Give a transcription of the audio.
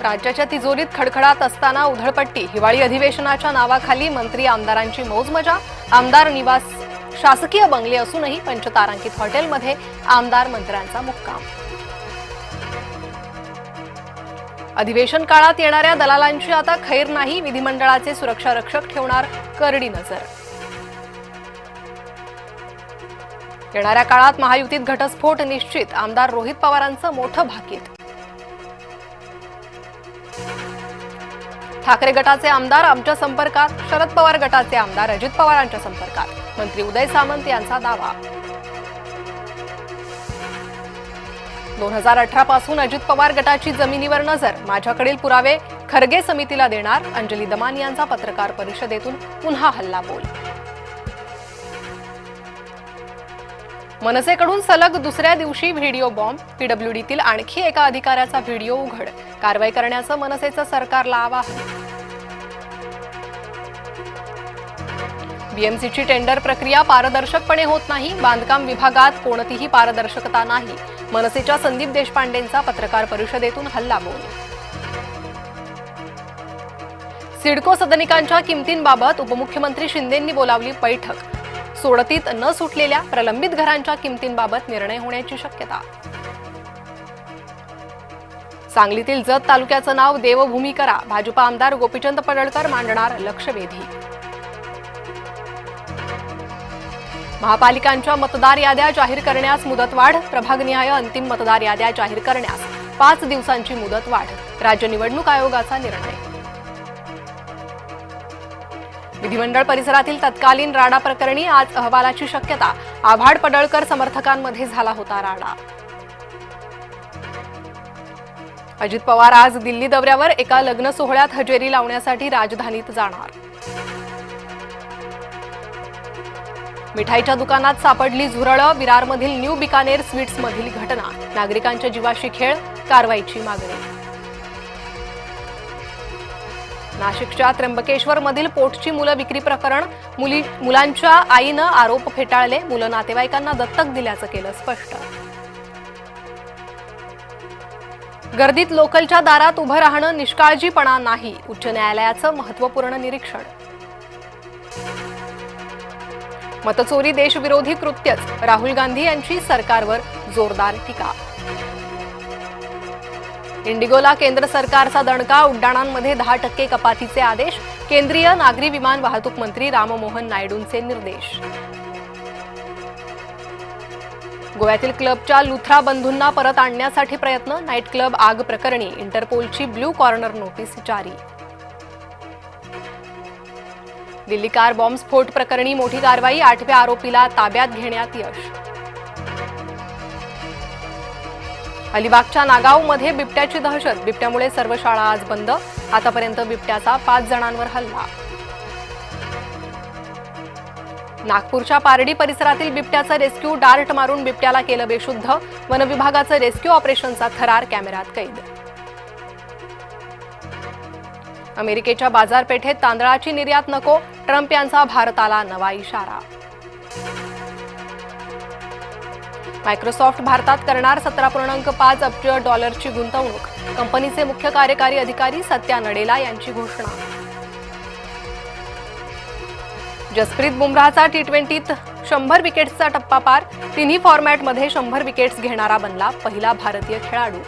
राज्याच्या तिजोरीत खडखडात असताना उधळपट्टी, हिवाळी अधिवेशनाच्या नावाखाली मंत्री आमदारांची मौजमजा। आमदार निवास शासकीय बंगले असूनही पंचतारांकित हॉटेलमध्ये आमदार मंत्र्यांचा मुक्काम। अधिवेशन काळात येणाऱ्या दलालांची आता खैर नाही, विधिमंडळाचे सुरक्षा रक्षक ठेवणार करडी नजर। येणाऱ्या काळात महायुतीत घटस्फोट निश्चित, आमदार रोहित पवारांचं मोठं भाकीत। ठाकरे गटाचे आमदार आमच्या संपर्कात, शरद पवार गटाचे आमदार अजित पवारांच्या संपर्कात, मंत्री उदय सामंत यांचा दावा। 2018 पासून अजित पवार गटाची जमिनीवर नजर, माझ्याकडील पुरावे खरगे समितीला देणार, अंजली दमानी यांचा पत्रकार परिषदेतून पुन्हा हल्लाबोल। मनसेकडून सलग दुसऱ्या दिवशी व्हिडिओ बॉम्ब, पीडब्ल्यूडीतील आणखी एका अधिकाऱ्याचा व्हिडिओ उघड, कारवाई करण्याचं मनसेचं सरकारला आवाहन। बीएमसीची टेंडर प्रक्रिया पारदर्शकपणे होत नाही, बांधकाम विभागात कोणतीही पारदर्शकता नाही, मनसेच्या संदीप देशपांडेंचा पत्रकार परिषदेतून हल्लाबोल। सिडको सदनिकांच्या किमतींबाबत उपमुख्यमंत्री शिंदेंनी बोलावली बैठक, सोडतीत न सुटलेल्या प्रलंबित घरांच्या किमतींबाबत निर्णय होण्याची शक्यता। सांगलीतील जत तालुक्याचं नाव देवभूमी करा, भाजपा आमदार गोपीचंद पडळकर मांडणार लक्षवेधी। महापालिकांच्या मतदार याद्या जाहीर करण्यास मुदतवाढ, प्रभागनिहाय अंतिम मतदार याद्या जाहीर करण्यास 5 दिवसांची मुदतवाढ, राज्य निवडणूक आयोगाचा निर्णय। विधिमंडळ परिसरातील तत्कालीन राडा प्रकरणी आज अहवालाची शक्यता, आव्हाड पडळकर समर्थकांमध्ये झाला होता राडा। अजित पवार आज दिल्ली दौऱ्यावर, एका लग्न सोहळ्यात हजेरी लावण्यासाठी राजधानीत जाणार। मिठाईच्या दुकानात सापडली झुरळं, विरारमधील न्यू बिकानेर स्वीट्समधील घटना, नागरिकांच्या जीवाशी खेळ, कारवाईची मागणी। नाशिकच्या त्र्यंबकेश्वरमधील पोटची मुलं विक्री प्रकरण, मुलांच्या आईनं आरोप फेटाळले, मुलं नातेवाईकांना दत्तक दिल्याचं केलं स्पष्ट। गर्दीत लोकलच्या दारात उभं राहणं निष्काळजीपणा नाही, उच्च न्यायालयाचं महत्त्वपूर्ण निरीक्षण। मतचोरी देशविरोधी कृत्यच, राहुल गांधी यांची सरकारवर जोरदार टीका। इंडिगोला केंद्र सरकारचा दणका, उड्डाणांमध्ये 10% कपातीचे आदेश, केंद्रीय नागरी विमान वाहतूक मंत्री राममोहन नायडूंचे निर्देश। गोव्यातील क्लबच्या लुथरा बंधूंना परत आणण्यासाठी प्रयत्न, नाईट क्लब आग प्रकरणी इंटरपोलची ब्लू कॉर्नर नोटीस जारी। दिल्ली कार बॉम्ब स्फोट प्रकरणी मोठी कारवाई, 8व्या आरोपीला ताब्यात घेण्यात यश। अलिबागच्या नागावमध्ये बिबट्याची दहशत, बिबट्यामुळे सर्व शाळा आज बंद, आतापर्यंत बिबट्याचा 5 जणांवर हल्ला। नागपूरच्या पारडी परिसरातील बिबट्याचा रेस्क्यू, डार्ट मारून बिबट्याला केलं बेशुद्ध, वनविभागाचं रेस्क्यू ऑपरेशनचा थरार कॅमेऱ्यात कैद। अमेरिकेच्या बाजारपेठेत तांदळाची निर्यात नको, ट्रम्प यांचा भारताला नवा इशारा। मायक्रोसॉफ्ट भारतात करणार $17.5 अब्ज गुंतवणूक, कंपनीचे मुख्य कार्यकारी अधिकारी सत्या नडेला यांची घोषणा। जसप्रीत बुमराहचा T20त 100 विकेट्सचा टप्पा पार, तिन्ही फॉर्मॅटमध्ये 100 विकेट्स घेणारा बनला पहिला भारतीय खेळाडू।